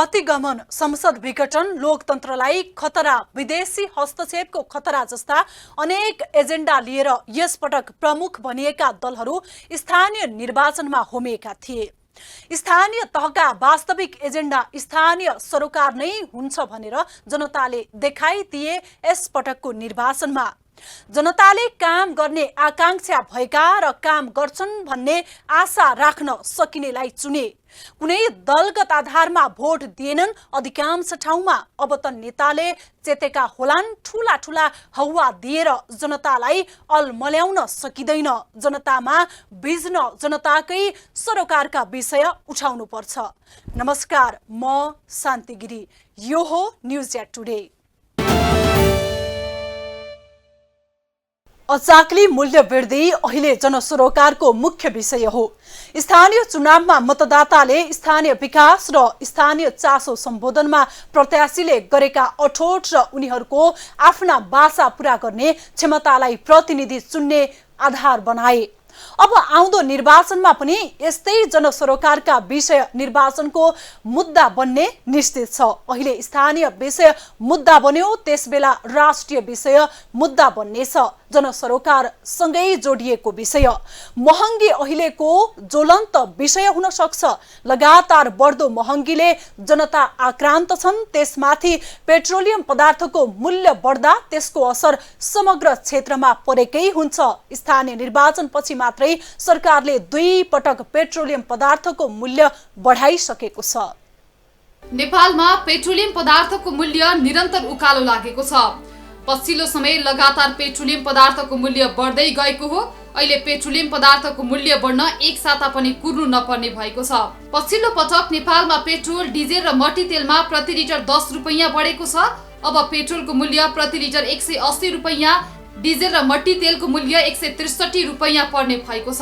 प्रतिगमन, संसद विघटन, लोकतन्त्रलाई खतरा, विदेशी हस्तक्षेपको खतरा जस्ता अनेक एजेन्डा लिएर यसपटक प्रमुख भनिएका दलहरू स्थानीय निर्वाचनमा होमिएका थिए। स्थानीय तहका वास्तविक एजेन्डा स्थानीय सरोकार नै हुन्छ भनेर जनताले देखाइदिए। यसपटकको निर्वाचनमा जनताले काम गर्ने आकांक्षा भएका र काम गर्छन् भन्ने आशा राख्न सकिनेलाई चुने। कुनै दलगत आधारमा भोट दिएनन्। अधिकांश ठाउँमा अब त नेताले चेतेका होलान्। ठूला ठूला हौवा दिएर जनतालाई अलमल्याउन सकिँदैन। जनतामा भिज्न जनताकै सरोकारका विषय उठाउनु पर्छ। नमस्कार, म शान्ति गिरी। यो हो न्युज एट टुडे। अचाक्ली मूल्य वृद्धि अहिले जनसरोकारको मुख्य विषय हो। स्थानीय चुनावमा मतदाताले स्थानीय विकास र स्थानीय चासो सम्बोधनमा प्रत्याशीले गरेका अठोट र उनीहरूको आफ्ना बाचा पूरा गर्ने क्षमतालाई प्रतिनिधि चुन्ने आधार बनाए। अब आउँदो निर्वाचनमा पनि यस्तै जनसरोकारका विषय निर्वाचनको मुद्दा बन्ने निश्चित छ। अहिले स्थानीय विषय मुद्दा बन्यो, त्यसबेला राष्ट्रिय विषय मुद्दा बन्नेछ। जनसरोकार सँगै जोडिएको विषय। महँगी अहिलेको ज्वलन्त विषय हुन सक्छ। लगातार बढ्दो महँगीले जनता आक्रान्त छन्। त्यसमाथि पेट्रोलियम पदार्थको मूल्य बढ्दा त्यसको असर समग्र क्षेत्रमा परेकै हुन्छ। स्थानीय निर्वाचनपछि मात्रै सरकारले 2 पटक पेट्रोलियम पदार्थको मूल्य बढाइसकेको छ। नेपालमा पेट्रोलियम पदार्थको मूल्य निरन्तर उकालो लागेको छ। पछिल्लो समय लगातार पेट्रोलियम पदार्थको मूल्य बढ्दै गएको हो। अहिले पेट्रोलियम पदार्थको मूल्य बढ्न एक साता पनि कुर्नु नपर्ने भएको छ। पछिल्लो पटक नेपालमा पेट्रोल, डिजेल र मट्टीतेलमा प्रति लिटर 10 रुपैयाँ बढेको छ। अब पेट्रोलको मूल्य प्रति लिटर 180 रुपैयाँ, डिजेल र मट्टीतेलको मूल्य 163 रुपैयाँ पर्ने भएको छ।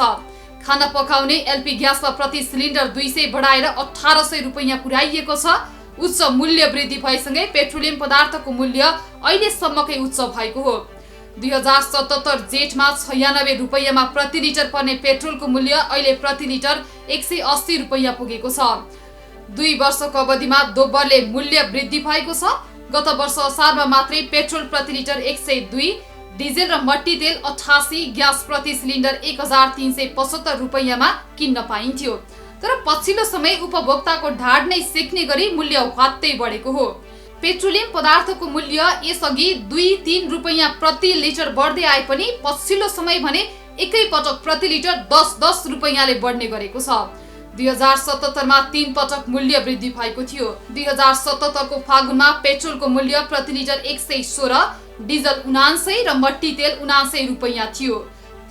खाना पकाउने एलपी ग्यासमा प्रति सिलिन्डर 200 बढाएर 1800 रुपैयाँ पुर्याइएको छ। उच्च मूल्य वृद्धि भएसँगै पेट्रोलियम पदार्थको मूल्य अहिलेसम्मकै उच्च भएको हो। 2077 जेठमा 96 रुपैयाँमा प्रति लिटर पर्ने पेट्रोलको मूल्य अहिले प्रति लिटर 180 रुपैयाँ पुगेको छ। 2 वर्षको अवधिमा दोब्बरले मूल्य वृद्धि भएको छ। गत वर्ष असारमा मात्रै पेट्रोल प्रति लिटर 102, डिजेल र मट्टीतेल 88, ग्यास प्रति सिलिन्डर 1375 रुपैयाँमा किन्न पाइन्थ्यो। तर पछिल्लो समय उपभोक्ताको ढाड नै सेक्ने गरी मूल्य ह्वात्तै बढेको हो। पेट्रोलियम पदार्थको मूल्य यसअघि 2-3 रुपैयाँ प्रति लिटर बढ्दै आए पनि पछिल्लो समय भने एकै पटक प्रति लिटर 10-10 रुपैयाँले बढ्ने गरेको छ। 2077 मा 3 पटक मूल्य वृद्धि भएको थियो। 2077 को फागुनमा पेट्रोलको मूल्य प्रति लिटर 116, डिजल 79 र मट्टीतेल 79 रुपैयाँ थियो।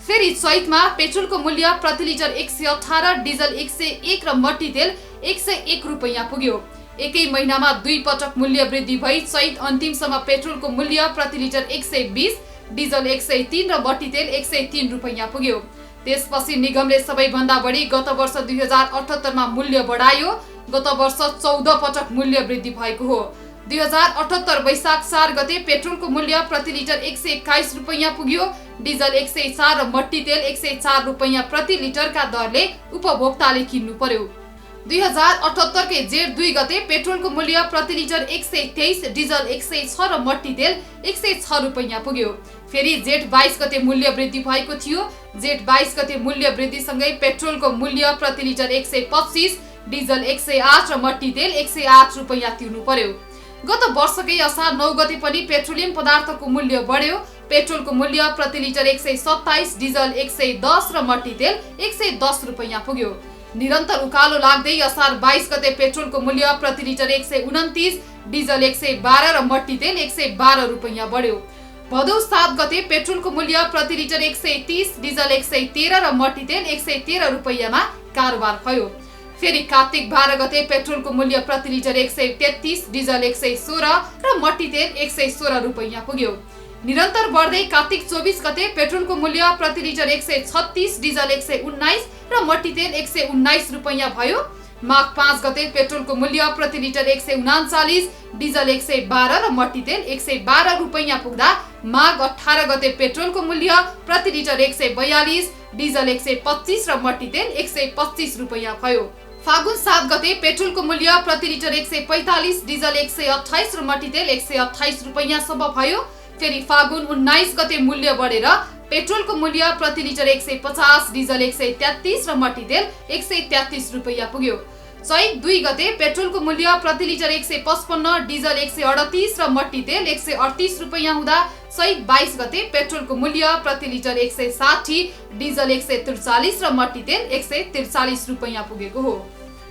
फेरि चैतमा पेट्रोलको मूल्य प्रति लिटर 118, डिजल 101 र मट्टीतेल 101 रुपैयाँ पुग्यो। एकै महिनामा 2 पटक मूल्य वृद्धि भई चैत अन्तिमसम्म पेट्रोलको मूल्य प्रति लिटर 120, डिजल 103 र मट्टीतेल 103 रुपैयाँ पुग्यो। त्यसपछि निगमले सबैभन्दा बढी गत वर्ष 2078 मा मूल्य बढायो। गत वर्ष 14 पटक मूल्य वृद्धि भएको हो। 2078 वैशाख 4 गते पेट्रोलको मूल्य प्रति लिटर 121 रुपैयाँ पुग्यो। डिजल 104 र मट्टीतेल 104 रुपैयाँ प्रति लिटरका दरले उपभोक्ताले किन्नु पर्यो। 2078 के जेठ 2 गते पेट्रोलको मूल्य प्रति लिटर 123, डिजल 106 र मट्टीतेल 106 रुपैयाँ पुग्यो। फेरि जेठ 22 गते मूल्य वृद्धि भएको थियो। जेठ 22 गते मूल्य वृद्धिसँगै पेट्रोलको मूल्य प्रति लिटर 125, डिजल 108 र मट्टीतेल 108 रुपैयाँ तिर्नु पर्यो। गत वर्षकै असार 9 गते पनि पेट्रोलियम पदार्थको मूल्य बढ्यो। पेट्रोलको मूल्य प्रति लिटर 127, डिजल 110 र मट्टीतेल 110 रुपैयाँ पुग्यो। निरन्तर उकालो लाग्दै असार 22 गते पेट्रोलको मूल्य प्रति लिटर 129, डिजल 112 र मट्टीतेल 112 रुपैयाँ बढ्यो। भदौ 7 गते पेट्रोलको मूल्य प्रति लिटर 130, डिजल 113 र मट्टीतेल 113 रुपैयाँमा कारोबार भयो। फेरि कार्तिक 12 गते पेट्रोलको मूल्य प्रति लिटर 133, डिजल 116 र मट्टीतेल 116 रुपैयाँ पुग्यो। निरन्तर बढ्दै कार्तिक 24 गते पेट्रोलको मूल्य प्रति लिटर 136, डिजल 119 र मट्टीतेल 119 रुपैयाँ भयो। माघ 5 गते पेट्रोलको मूल्य प्रति लिटर 139, डिजल 112 र मट्टीतेल 112 रुपैयाँ पुग्दा माघ 18 गते पेट्रोलको मूल्य प्रति लिटर 142, डिजल 125 र मट्टीतेल 125 रुपैयाँ भयो। फागुन 7 गते पेट्रोलको मूल्य प्रति लिटर 145, डिजल 128 र मट्टीतेल 128 रुपैयाँसम्म भयो। फेरि फागुन 19 गते मूल्य बढेर पेट्रोलको मूल्य प्रति लिटर 150, डिजल 133 र मट्टीतेल 133 रुपैयाँ पुग्यो। चैत 2 गते पेट्रोलको मूल्य प्रति लिटर 155, डिजल 138 र मट्टीतेल 138 रुपैयाँ हुँदा चैत 22 गते पेट्रोलको मूल्य प्रति लिटर 160, डिजल 143 र मट्टीतेल 143 रुपैयाँ पुगेको हो।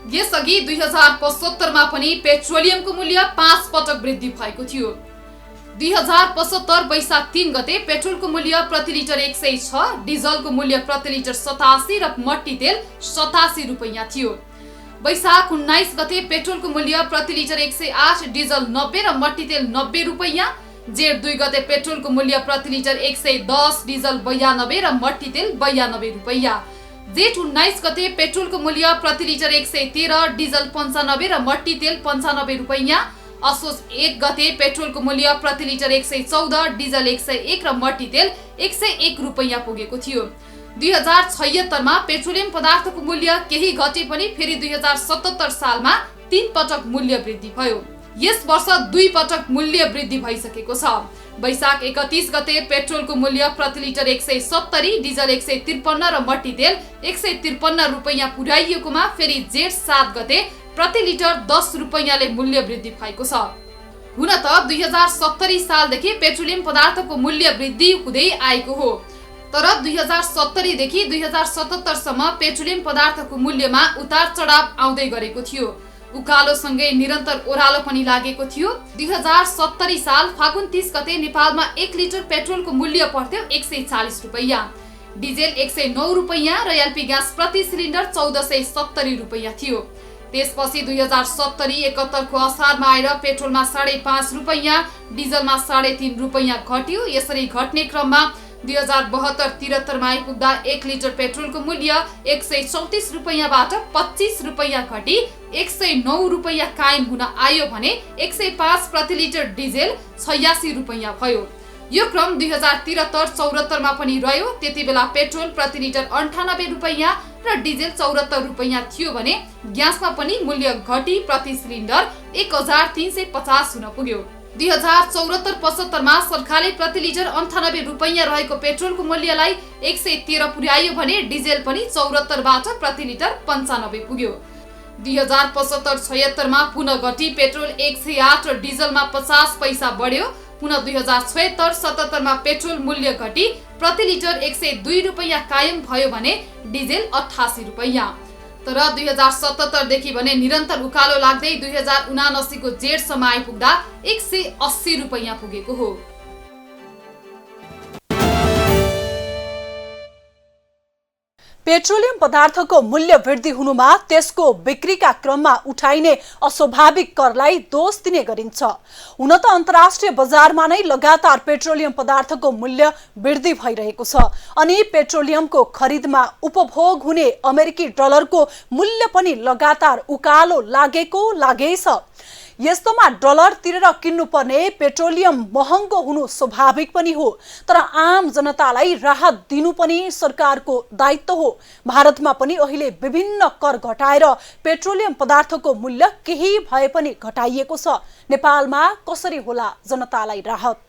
यसअघि 2075 मा पनि पेट्रोलियमको मूल्य 5 पटक वृद्धि भएको थियो। 2075 वैशाख 3 गते पेट्रोलको मूल्य प्रति लिटर 106, डिजलको मूल्य प्रति लिटर 87 र मट्टीतेल 87 रुपैयाँ थियो। वैशाख 19 गते पेट्रोलको मूल्य प्रति लिटर 108, डिजल 90 र मट्टीतेल 90 रुपैयाँ। जेठ 2 गते पेट्रोलको मूल्य प्रति लिटर 110, डिजल 92 र मट्टीतेल 92 रुपैयाँ। जेठ 19 गते पेट्रोलको मूल्य प्रति लिटर 113, डिजल 95 र मट्टीतेल 95 रुपैयाँ। असोज 1 गते पेट्रोलको मूल्य प्रति लिटर 114, डिजल 101 र मट्टीतेल 101 रुपैयाँ पुगेको थियो। 2076 मा पेट्रोलियम पदार्थको मूल्य केही घटे पनि फेरि 2077 सालमा 3 पटक मूल्य वृद्धि भयो। यस वर्ष 2 पटक मूल्य वृद्धि भइसकेको छ। वैशाख 31 गते पेट्रोलको मूल्य प्रति लिटर 170, डिजल 153 र मट्टीतेल 153 रुपैयाँ पुर्याइएकोमा फेरि जेठ 7 गते प्रति लिटर 10 रुपैयाँले मूल्य वृद्धि भएको छ। हुन त 2070 सालदेखि पेट्रोलियम पदार्थको मूल्य वृद्धि हुँदै आएको हो, तर 2070 देखि 2077 सम्म पेट्रोलियम पदार्थको मूल्यमा उतार चढाव आउँदै गरेको थियो। उकालोसँगै निरन्तर ओह्रालो पनि लागेको थियो। 2070 साल फागुन 30 गते नेपालमा 1 लिटर पेट्रोलको मूल्य पर्थ्यो 140 रुपैयाँ, डिजेल 109 रुपैयाँ र एलपी ग्यास प्रति सिलिन्डर 1470 रुपैयाँ थियो। त्यसपछि 2070-71 को असारमा आएर पेट्रोलमा 5.5 रुपैयाँ, डिजलमा 3.5 रुपैयाँ घट्यो। यसरी घट्ने क्रममा 2072-73 मा आइपुग्दा 1 लिटर पेट्रोलको मूल्य 134 रुपैयाँबाट 25 रुपैयाँ घटी 109 रुपैयाँ कायम हुन आयो भने 105 प्रति लिटर डिजेल 86 रुपैयाँ भयो। यो क्रम 2073-74 मा पनि रह्यो। त्यति बेला पेट्रोल प्रति लिटर 98 रुपैयाँ र डिजेल 74 रुपैयाँ थियो भने ग्यासमा पनि मूल्य घटी प्रति सिलिन्डर 1350 हुन पुग्यो। 2074-75 मा सरकारले प्रति लिटर 98 रुपैयाँ रहेको पेट्रोलको मूल्यलाई 113 पुर्यायो भने डिजेल पनि 74 बाट प्रति लिटर 95 पुग्यो। 2075-76 मा पुनः घटी पेट्रोल 108 र डिजलमा 50 पैसा बढ्यो। पुनः 2076-77 मा पेट्रोल मूल्य घटी प्रति लिटर 102 रुपैयाँ कायम भयो भने डिजेल 88 रुपैयाँ। तर 2077 देखि भने निरन्तर उकालो लाग्दै 2079 को जेठसम्म आइपुग्दा 180 रुपैयाँ पुगेको हो। पेट्रोलियम पदार्थको मूल्य वृद्धि हुनुमा त्यसको बिक्रीका क्रममा उठाइने अस्वाभाविक करलाई दोष दिने गरिन्छ। हुन त अन्तर्राष्ट्रिय बजारमा नै लगातार पेट्रोलियम पदार्थको मूल्य वृद्धि भइरहेको छ अनि पेट्रोलियमको खरिदमा उपभोग हुने अमेरिकी डलरको मूल्य पनि लगातार उकालो लागै छ। यस्तोमा डलर तिरेर किन्नुपर्ने पेट्रोलियम महँगो हुनु स्वाभाविक पनि हो, तर आम जनतालाई राहत दिनु पनि सरकारको दायित्व हो। भारतमा पनि अहिले विभिन्न कर घटाएर पेट्रोलियम पदार्थको मूल्य केही भए पनि घटाइएको छ। नेपालमा कसरी होला जनतालाई राहत?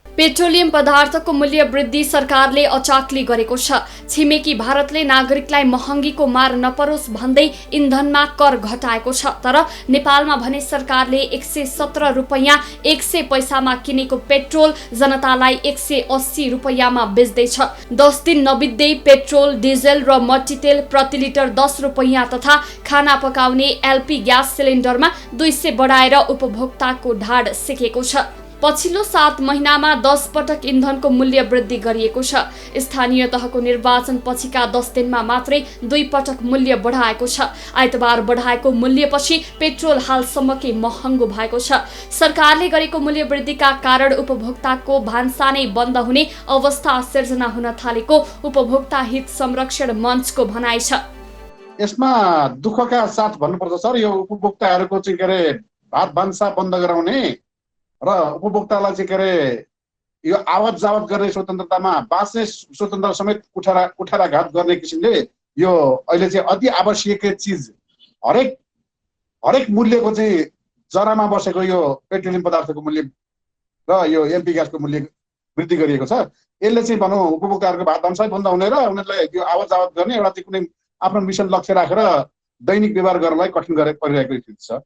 पेट्रोलियम पदार्थको मूल्य वृद्धि सरकारले अचाकली गरेको छ। छिमेकी भारतले नागरिकलाई महँगीको मार नपरोस् भन्दै इन्धनमा कर घटाएको छ, तर नेपालमा भने सरकारले 117 रुपैयाँ 100 पैसामा किनेको पेट्रोल जनतालाई 180 रुपैयाँमा बेच्दैछ। 10 दिन नबित्दै पेट्रोल, डिजेल र मट्टीतेल प्रति लिटर 10 रुपैयाँ तथा खाना पकाउने एलपी ग्यास सिलिन्डरमा 200 बढाएर उपभोक्ताको ढाड सेकेको छ। पछिल्लो 7 महिनामा 10 पटक इन्धनको मूल्य वृद्धि गरिएको छ। स्थानीय तहको निर्वाचन पछिका 10 दिनमा मात्रै 2 पटक मूल्य बढाएको छ। आइतबार बढाएको मूल्यपछि पेट्रोल हालसम्मकै महँगो भएको छ। सरकारले गरेको मूल्य वृद्धिका कारण उपभोक्ताको भान्सा नै बन्द हुने अवस्था सिर्जना हुन थालेको उपभोक्ता हित संरक्षण मञ्चको भनाइ छ। यसमा दुःखका साथ भन्नुपर्छ सर, यो उपभोक्ताहरूको चाहिँ के अरे भात भान्सा बन्द गराउने र उपभोक्तालाई चाहिँ के अरे यो आवत जावत गर्ने स्वतन्त्रतामा बाँच्ने स्वतन्त्र समेत कुठाराघात गर्ने किसिमले यो अहिले चाहिँ अति आवश्यक चिज हरेक मूल्यको चाहिँ जरामा बसेको यो पेट्रोलियम पदार्थको मूल्य र यो एलपी ग्यासको मूल्य वृद्धि गरिएको छ। यसले चाहिँ भनौँ उपभोक्ताहरूको भात भान्सा बन्द हुने र उनीहरूलाई यो आवत जावत गर्ने एउटा चाहिँ कुनै आफ्नो मिसन लक्ष्य राखेर दैनिक व्यवहार गर्नलाई कठिन परिरहेको स्थिति छ।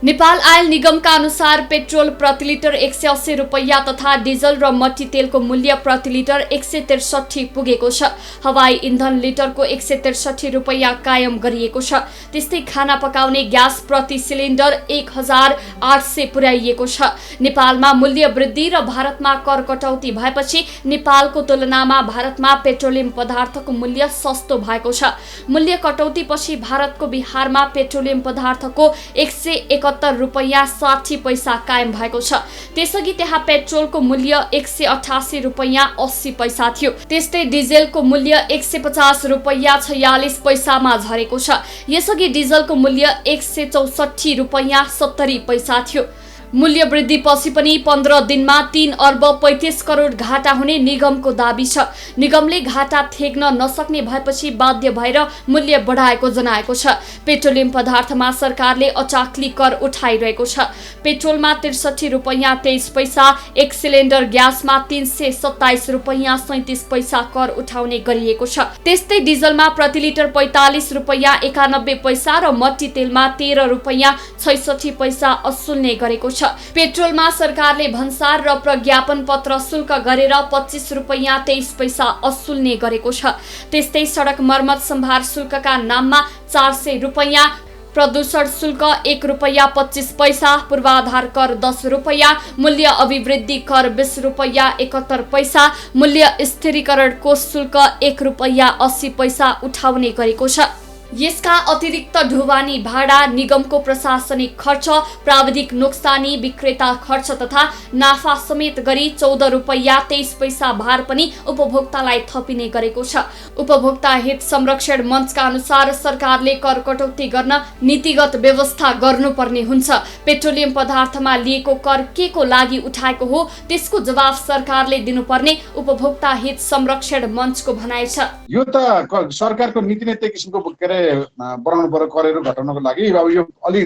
नेपाल आयल निगमका अनुसार पेट्रोल प्रति लिटर 180 रुपैयाँ तथा डिजल र मट्टी तेलको मूल्य प्रति लिटर 163 पुगेको छ। हवाई इन्धन लिटरको 163 रुपैयाँ कायम गरिएको छ। त्यस्तै खाना पकाउने ग्यास प्रति सिलिन्डर 1800 पुर्याइएको छ। नेपालमा मूल्य वृद्धि र भारतमा कर कटौती भएपछि नेपालको तुलनामा भारतमा पेट्रोलियम पदार्थको मूल्य सस्तो भएको छ। मूल्य कटौतीपछि भारतको बिहारमा पेट्रोलियम पदार्थको 171 रुपैयाँ 60 पैसा कायम भएको छ। त्यसअघि त्यहाँ पेट्रोलको मूल्य 188 रुपैयाँ 80 पैसा थियो। त्यस्तै डिजेलको मूल्य 150 रुपैयाँ 46 पैसामा झरेको छ। यसअघि डिजलको मूल्य 164 रुपैयाँ 70 पैसा थियो। मूल्य वृद्धि पछि पनि 15 दिनमा 3 अर्ब 35 करोड घाटा हुने निगमको दाबी छ। निगमले घाटा थेग्न नसक्ने भएपछि बाध्य भएर मूल्य बढाएको जनाएको छ। पेट्रोलियम पदार्थमा सरकारले अचाक्ली कर उठाइरहेको छ। पेट्रोलमा 63 रुपैयाँ 23 पैसा, एक सिलिन्डर ग्यासमा 327 रुपैयाँ 37 पैसा कर उठाउने गरिएको छ। त्यस्तै डिजलमा प्रति लिटर 45 रुपैयाँ 91 पैसा र मट्टी तेलमा 13 रुपैयाँ 66 पैसा असुल्ने गरेको छ। पेट्रोलमा सरकारले भन्सार र प्रज्ञापन पत्र शुल्क गरेर 25 रुपैयाँ 23 पैसा असुल्ने गरेको छ। त्यस्तै सडक मर्मत सम्भार शुल्कका नाममा 400 रुपैयाँ, प्रदूषण शुल्क 1 रुपैयाँ 25 पैसा, पूर्वाधार कर 10 रुपैयाँ, मूल्य अभिवृद्धि कर 20 रुपैयाँ 71 पैसा, मूल्य स्थिरीकरण कोष शुल्क 1 रुपैयाँ 80 पैसा उठाउने गरेको छ। यसका अतिरिक्त ढुवानी भाडा, निगमको प्रशासनिक खर्च, प्राविधिक नोक्सानी, विक्रेता खर्च तथा नाफा समेत गरी 14 रुपैयाँ 23 पैसा भार पनि उपभोक्तालाई थपिने गरेको छ। उपभोक्ता हित संरक्षण मञ्चका अनुसार सरकारले कर कटौती गर्न नीतिगत व्यवस्था गर्नुपर्ने हुन्छ। पेट्रोलियम पदार्थमा लिएको कर के को लागि उठाएको हो त्यसको जवाफ सरकारले दिनुपर्ने उपभोक्ता हित संरक्षण मञ्चको भनाइ छ। यो त सरकारको नीति नै त्यही किसिमको बढाउनु पर्यो करहरू घटाउनको लागि। अब यो अलि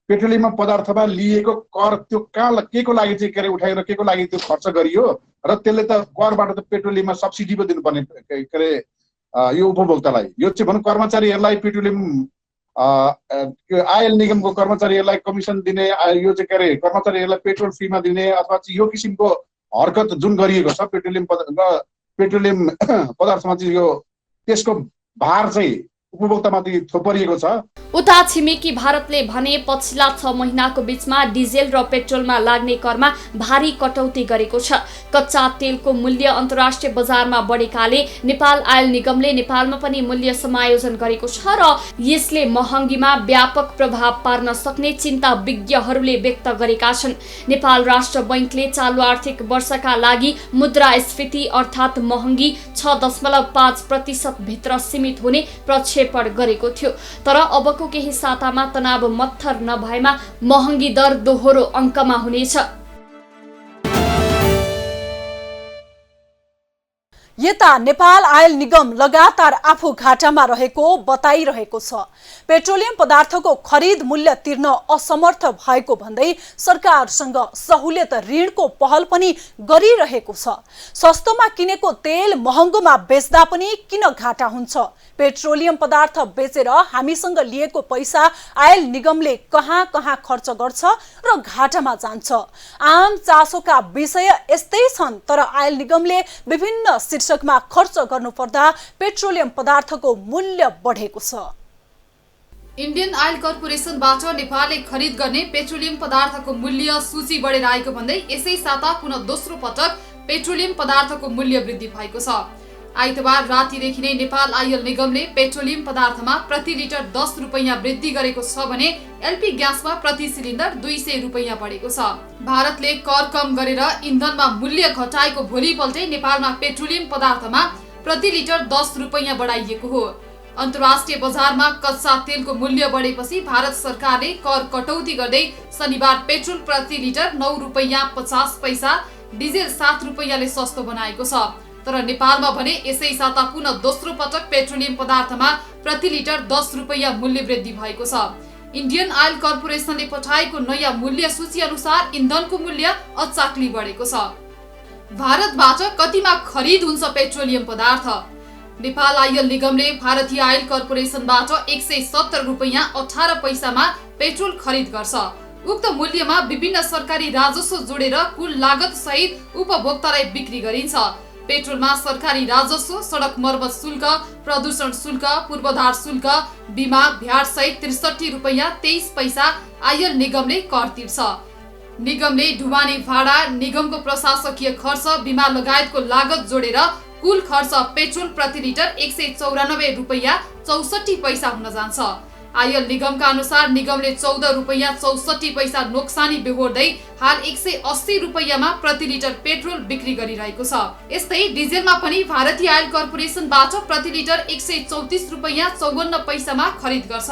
पेट्रोलियम पदार्थमा लिएको कर त्यो कहाँ के को लागि चाहिँ के अरे उठाएर के को लागि त्यो खर्च गरियो र त्यसले त करबाट त पेट्रोलियममा सब्सिडी पो दिनुपर्ने के अरे यो उपभोक्तालाई। यो चाहिँ भनौँ कर्मचारीहरूलाई पेट्रोलियम आयल निगमको कर्मचारीहरूलाई कमिसन दिने, यो चाहिँ के अरे कर्मचारीहरूलाई पेट्रोल फ्रीमा दिने अथवा चाहिँ यो किसिमको हरकत जुन गरिएको छ पेट्रोलियम पदार्थमा चाहिँ यो त्यसको भार चाहिँ उपभोक्तामाथि थोपरिएको छ। उता छिमेकी भारतले भने पछिल्ला 6 महिनाको बीचमा डिजेल र पेट्रोलमा लाग्ने करमा भारी कटौती गरेको छ। कच्चा तेलको मूल्य अन्तर्राष्ट्रिय बजारमा बढेकाले नेपाल आयल निगमले नेपालमा पनि मूल्य समायोजन गरेको छ र यसले महँगीमा व्यापक प्रभाव पार्न सक्ने चिन्ता विज्ञहरूले व्यक्त गरेका छन्। नेपाल राष्ट्र बैंकले चालु आर्थिक वर्षका लागि मुद्रास्फीति अर्थात् महँगी 6.5% भित्र सीमित हुने प्रक्षेपण गरेको थियो। तर अबको केही सातामा तनाव मत्थर नभएमा महँगी दर दोहोरो अङ्कमा हुनेछ। यता नेपाल आयल निगम लगातार आफू घाटामा रहेको बताइरहेको छ। पेट्रोलियम पदार्थको खरिद मूल्य तिर्न असमर्थ भएको भन्दै सरकारसँग सहुलियत ऋणको पहल पनि गरिरहेको छ। सस्तोमा किनेको तेल महँगोमा बेच्दा पनि किन घाटा हुन्छ? पेट्रोलियम पदार्थ बेचेर हामीसँग लिएको पैसा आयल निगमले कहाँ कहाँ खर्च गर्छ र घाटामा जान्छ? आम चासोका विषय यस्तै छन्, तर आयल निगमले विभिन्न शीर्षकमा खर्च गर्नुपर्दा पेट्रोलियम पदार्थको मूल्य बढेको छ। इन्डियन आयल कर्पोरेसनबाट नेपालले खरिद गर्ने पेट्रोलियम पदार्थको मूल्य सूची बढेर आएको भन्दै यसै साता पुनः दोस्रो पटक पेट्रोलियम पदार्थको मूल्य वृद्धि भएको छ। आइतबार रातिदेखि नै नेपाल आयल निगमले पेट्रोलियम पदार्थमा प्रति लिटर 10 रुपैयाँ वृद्धि गरेको छ भने एलपी ग्यासमा प्रति सिलिन्डर 200 रुपैयाँ बढेको छ। भारतले कर कम गरेर इन्धनमा मूल्य घटाएको भोलिपल्टै नेपालमा पेट्रोलियम पदार्थमा प्रति लिटर 10 रुपैयाँ बढाइएको हो। अन्तर्राष्ट्रिय बजारमा कच्चा तेलको मूल्य बढेपछि भारत सरकारले कर कटौती गर्दै शनिबार पेट्रोल प्रति लिटर 9 रुपैयाँ 50 पैसा, डिजेल 7 रुपैयाँले सस्तो बनाएको छ। तर नेपालमा भने यसै साता पुनः दोस्रो पटक पेट्रोलियम पदार्थमा प्रति लिटर 10 रुपैयाँ मूल्य वृद्धि भएको छ। इन्डियन आयल कर्पोरेसनले पठाएको नयाँ मूल्य सूची अनुसार इन्धनको मूल्य अचाक्ली बढेको छ। भारतबाट कतिमा खरिद हुन्छ पेट्रोलियम पदार्थ? नेपाल आयल निगमले भारतीय आयल कर्पोरेसनबाट 170 रुपैयाँ 18 पैसामा पेट्रोल खरिद गर्छ। उक्त मूल्यमा विभिन्न सरकारी राजस्व जोडेर कुल लागत सहित उपभोक्तालाई बिक्री गरिन्छ। पेट्रोलमा सरकारी राजस्व, सडक मर्मत शुल्क, प्रदूषण शुल्क, पूर्वाधार शुल्क, बीमा, भ्याट सहित 63 रुपैयाँ 23 पैसा आयल निगमले कर तिर्छ। निगमले ढुवानी भाडा, निगमको प्रशासकीय खर्च, बीमा लगायतको लागत जोडेर कुल खर्च पेट्रोल प्रति लिटर 194 रुपैयाँ 64 पैसा हुन जान्छ। आयल निगमका अनुसार निगमले 14 रुपैयाँ 64 पैसा नोक्सानी बेहोर्दै हाल 180 रुपैयाँमा प्रति लिटर पेट्रोल बिक्री गरिरहेको छ। यस्तै डिजेलमा पनि भारतीय आयल कर्पोरेसनबाट प्रति लिटर 134 रुपैयाँ 54 पैसामा खरिद गर्छ।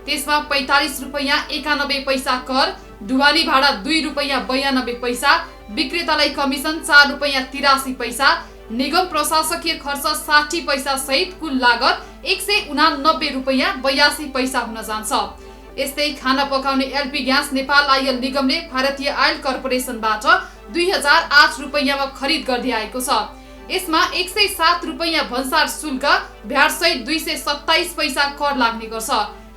त्यसमा 45 रुपैयाँ 91 पैसा कर, ढुवानी भाडा 2 रुपैयाँ 92 पैसा, विक्रेतालाई कमिसन 4 रुपैयाँ 83 पैसा, निगम प्रशासकीय खर्च 60 पैसा सहित कुल लागत 189 रुपैयाँ 82 पैसा हुन जान्छ। यस्तै खाना पकाउने एलपी ग्यास नेपाल आयल निगमले भारतीय आयल कर्पोरेसनबाट 2008 रुपैयाँमा खरिद गर्दै आएको छ। यसमा 107 रुपैयाँ भन्सार शुल्क, भ्याट सहित 227 पैसा कर लाग्ने गर्छ।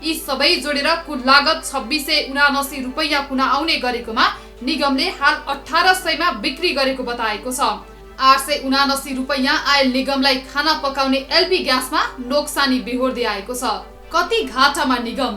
यी सबै जोडेर कुल लागत 2679 रुपैयाँ पुनः आउने गरेकोमा निगमले हाल 1800मा बिक्री गरेको बताएको छ। 879 रुपैयाँ आयल निगमलाई खाना पकाउने एलपी ग्यासमा नोक्सानी बेहोर्दै आएको छ। कति घाटामा निगम?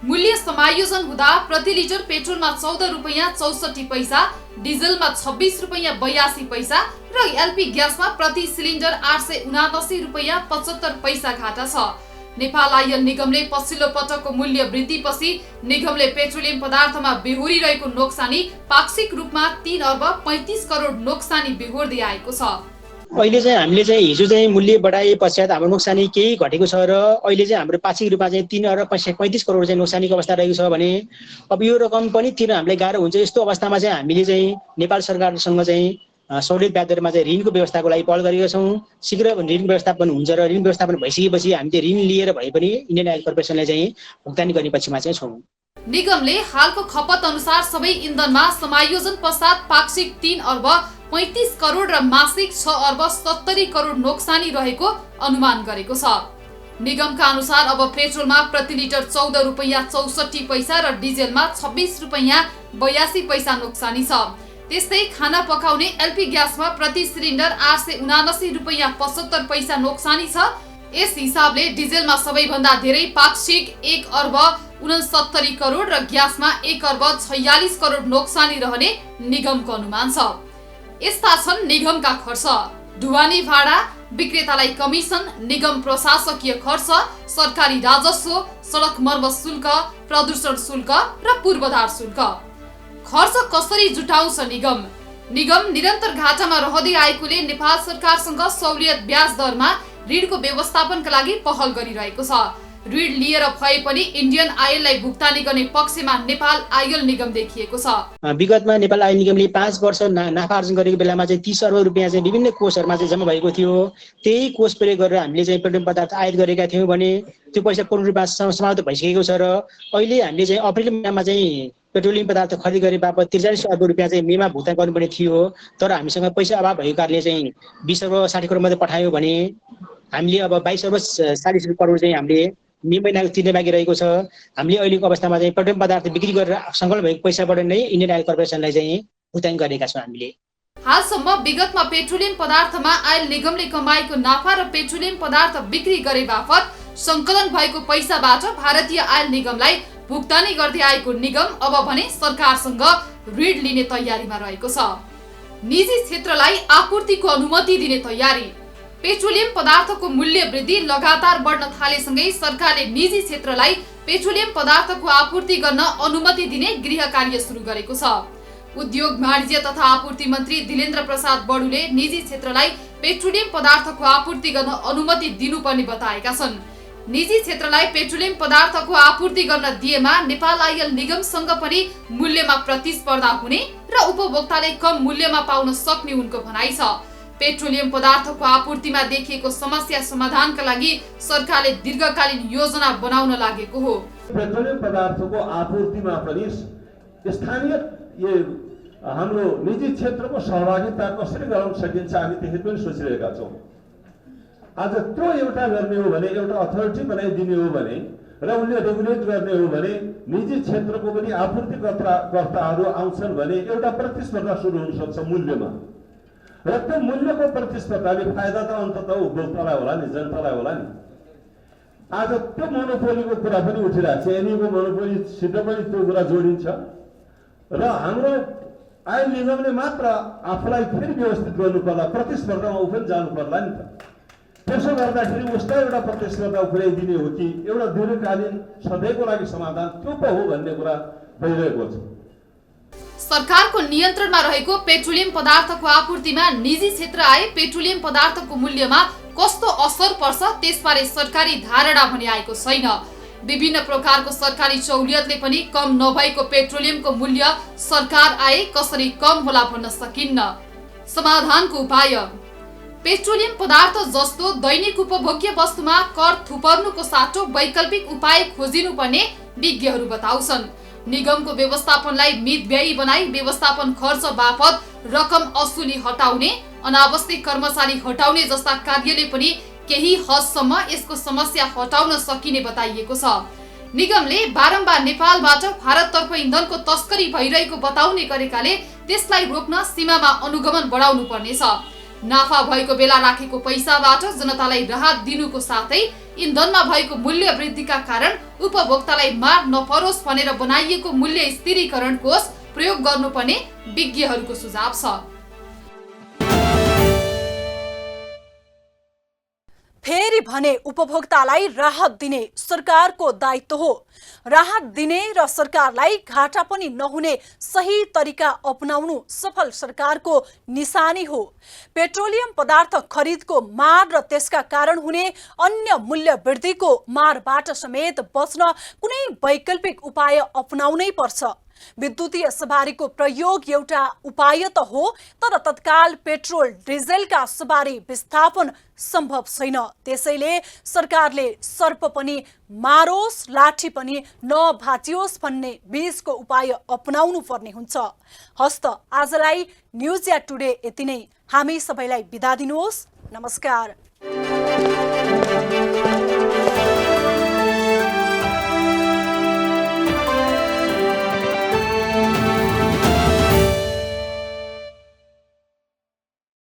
मूल्य समायोजन हुँदा प्रति लिटर पेट्रोलमा 14 रुपैयाँ 64 पैसा, डिजलमा 26 रुपैयाँ 82 पैसा र एलपी ग्यासमा प्रति सिलिन्डर 879 रुपैयाँ 75 पैसा घाटा छ। नेपाल आयल निगमले पछिल्लो पटकको मूल्य वृद्धिपछि निगमले पेट्रोलियम पदार्थमा बेहोरिरहेको नोक्सानी पाक्षिक रूपमा 3 अर्ब 35 करोड नोक्सानी बेहोर्दै आएको छ। अहिले चाहिँ हामीले चाहिँ हिजो चाहिँ मूल्य बढाए पश्चात हाम्रो नोक्सानी केही घटेको छ र अहिले चाहिँ हाम्रो पाक्षिक रूपमा चाहिँ 3 अर्ब 35 करोड चाहिँ नोक्सानीको अवस्था रहेको छ भने अब यो रकम पनि तिर्न हामीलाई गाह्रो हुन्छ। यस्तो अवस्थामा चाहिँ हामीले चाहिँ नेपाल सरकारसँग चाहिँ सहुलियत ब्याज दरमा चाहिँ ऋणको व्यवस्थाको लागि पहल गरेका छौँ। शीघ्र ऋण व्यवस्थापन हुन्छ र ऋण व्यवस्थापन भइसकेपछि हामीले ऋण लिएर भए पनि इन्डियन आयल कर्पोरेसनलाई चाहिँ भुक्तानी गर्ने पक्षमा चाहिँ छौँ। निगमले हालको खपत अनुसार सबै इन्धनमा समायोजन पश्चात पाक्षिक 3 अर्ब 35 करोड र मासिक 6 अर्ब 70 करोड नोक्सानी रहेको अनुमान गरेको छ। निगमका अनुसार अब पेट्रोलमा प्रति लिटर 14 रुपैयाँ 64 पैसा र डिजेलमा 26 रुपैयाँ 82 पैसा नोक्सानी छ। त्यस्तै खाना पकाउने एलपी ग्यासमा प्रति सिलिन्डर 879 रुपैयाँ 75 पैसा नोक्सानी छ। यस हिसाबले डिजेलमा सबैभन्दा धेरै पाक्षिक 1 अर्ब 69 करोड र ग्यासमा 1 अर्ब 46 करोड नोक्सानी रहने निगमको अनुमान छ। यस्ता छन् निगमका खर्च: ढुवानी भाडा, विक्रेतालाई कमिसन, निगम प्रशासकीय खर्च, सरकारी राजस्व, सडक मर्मत शुल्क, प्रदूषण शुल्क र पूर्वाधार शुल्क। खर्च कसरी जुटाउँछ निगम? निगम निरन्तर घाटामा रहँदै आएकोले नेपाल सरकारसँग सहुलियत ब्याज दरमा ऋणको व्यवस्थापनका लागि पहल गरिरहेको छ। ऋण लिएर भए पनि इन्डियन आयललाई भुक्तानी गर्ने पक्षमा नेपाल आयल निगम देखिएको छ। विगतमा नेपाल आयल निगमले 5 वर्ष नाफा आर्जन गरेको बेलामा चाहिँ 30 अर्ब रुपियाँ चाहिँ विभिन्न कोषहरूमा चाहिँ जम्मा भएको थियो। त्यही कोष प्रयोग गरेर हामीले चाहिँ पेट्रोलियम पदार्थ आयात गरेका थियौँ भने त्यो पैसा पूर्ण रूपमा समाप्त भइसकेको छ र अहिले हामीले चाहिँ अप्रिल महिनामा चाहिँ पेट्रोलियम पदार्थ खरिद गरे बापत 43 अर्ब रुपियाँ चाहिँ मेमा भुक्तान गर्नुपर्ने थियो। तर हामीसँग पैसा अभाव भएको कारणले चाहिँ 20 अर्ब 60 करोड मात्रै पठायौँ भने हामीले अब 22 अर्ब 40 करोड चाहिँ हामीले मे महिनाको तिर्ने बाँकी रहेको छ। हामीले अहिलेको अवस्थामा चाहिँ पेट्रोलियम पदार्थ बिक्री गरेर सङ्कलन भएको पैसाबाट नै इन्डियन आयल कर्पोरेसनलाई चाहिँ भुक्तान गरेका छौँ हामीले। हालसम्म विगतमा पेट्रोलियम पदार्थमा आयल निगमले कमाएको नाफा र पेट्रोलियम पदार्थ बिक्री गरे बापत सङ्कलन भएको पैसाबाट भारतीय आयल निगमलाई भुक्तानी गर्दै आएको निगम अब भने सरकारसँग ऋण लिने तयारीमा रहेको छ। निजी क्षेत्रलाई आपूर्तिको अनुमति दिने तयारी। पेट्रोलियम पदार्थको मूल्य वृद्धि लगातार बढ्न थालेसँगै सरकारले निजी क्षेत्रलाई पेट्रोलियम पदार्थको आपूर्ति गर्न अनुमति दिने गृह कार्य सुरु गरेको छ। उद्योग वाणिज्य तथा आपूर्ति मन्त्री दिलेन्द्र प्रसाद बडुले निजी क्षेत्रलाई पेट्रोलियम पदार्थको आपूर्ति गर्न अनुमति दिनुपर्ने बताएका छन्। निजी क्षेत्रलाई पेट्रोलियम पदार्थको आपूर्ति गर्न दिएमा नेपाल आयल निगमसँग पनि मूल्यमा प्रतिस्पर्धा हुने र उपभोक्ताले कम मूल्यमा पाउन सक्ने उनको भनाइ छ। पेट्रोलियम पदार्थको आपूर्तिमा देखिएको समस्या समाधानका लागि सरकारले दीर्घकालीन योजना बनाउन लागेको हो। पेट्रोलियम पदार्थको आपूर्तिमा पनि स्थानीय हाम्रो निजी क्षेत्रको सहभागिता कसरी गराउन सकिन्छ हामी त्यसरी पनि सोचिरहेका छौँ। आज त्यो एउटा गर्ने हो भने एउटा अथोरिटी बनाइदिने हो भने र उनले रेगुलेट गर्ने हो भने निजी क्षेत्रको पनि आपूर्तिकर्ताहरू आउँछन् भने एउटा प्रतिस्पर्धा सुरु हुन सक्छ मूल्यमा र त्यो मूल्यको प्रतिस्पर्धाले फाइदा त अन्ततः उपभोक्तालाई होला नि, जनतालाई होला नि। आज त्यो मोनोपोलीको कुरा पनि उठिरहेको छ, एनीको मोनोपोलीसित पनि त्यो कुरा जोडिन्छ र हाम्रो आयल निगमले मात्र आफूलाई फेरि व्यवस्थित गर्नु पर्ला, प्रतिस्पर्धामा ऊ पनि जानु पर्ला नि त। त्यसो गर्दाखेरि उसलाई एउटा प्रतिस्पर्धा पुर्याइदिने हो कि एउटा दीर्घकालीन सधैँको लागि समाधान त्यो पो हो भन्ने कुरा भइरहेको छ। सरकारको नियन्त्रणमा रहेको पेट्रोलियम पदार्थको आपूर्तिमा निजी क्षेत्र आए पेट्रोलियम पदार्थको मूल्यमा कस्तो असर पर्छ त्यसबारे सरकारी धारणा भने आएको छैन। विभिन्न प्रकारको सरकारी सहुलियतले पनि कम नभएको पेट्रोलियमको मूल्य सरकार आए कसरी कम होला भन्न सकिन्न। समाधानको उपाय पेट्रोलियम पदार्थ जस्तो दैनिक उपभोग्य वस्तुमा कर थुपर्नुको साटो वैकल्पिक उपाय खोजिनुपर्ने विज्ञहरू बताउँछन्। निगमको व्यवस्थापनलाई मितव्ययी बनाई व्यवस्थापन खर्च बापत रकम असुली हटाउने, अनावश्यक कर्मचारी हटाउने जस्ता कार्यले पनि केही हदसम्म यसको समस्या हटाउन सकिने बताइएको छ। निगमले बारम्बार नेपालबाट भारततर्फ इन्धनको तस्करी भइरहेको बताउने गरेकाले त्यसलाई रोक्न सीमामा अनुगमन बढाउनु पर्नेछ। नाफा भएको बेला राखेको पैसाबाट जनतालाई राहत दिनुको साथै इन्धनमा भएको मूल्य वृद्धिका कारण उपभोक्तालाई मार नपरोस् भनेर बनाइएको मूल्य स्थिरीकरण कोष प्रयोग गर्नुपर्ने विज्ञहरूको सुझाव छ। फेरि भने उपभोक्तालाई राहत दिने सरकारको दायित्व हो। राहत दिने र सरकारलाई घाटा पनि नहुने सही तरिका अपनाउनु सफल सरकारको निशानी हो। पेट्रोलियम पदार्थ खरिदको मार र त्यसका कारण हुने अन्य मूल्य वृद्धिको मारबाट समेत बच्न कुनै वैकल्पिक उपाय अपनाउनै पर्छ। विद्युतीय सवारीको प्रयोग एउटा उपाय त हो, तर तत्काल पेट्रोल डिजेलका सवारी विस्थापन सम्भव छैन। त्यसैले सरकारले सर्प पनि मारोस् लाठी पनि नभाचियोस् भन्ने बीचको उपाय अपनाउनु पर्ने हुन्छ। हस्त आजलाई न्युज या टुडे यति नै। हामी सबैलाई बिदा दिनुहोस्। नमस्कार।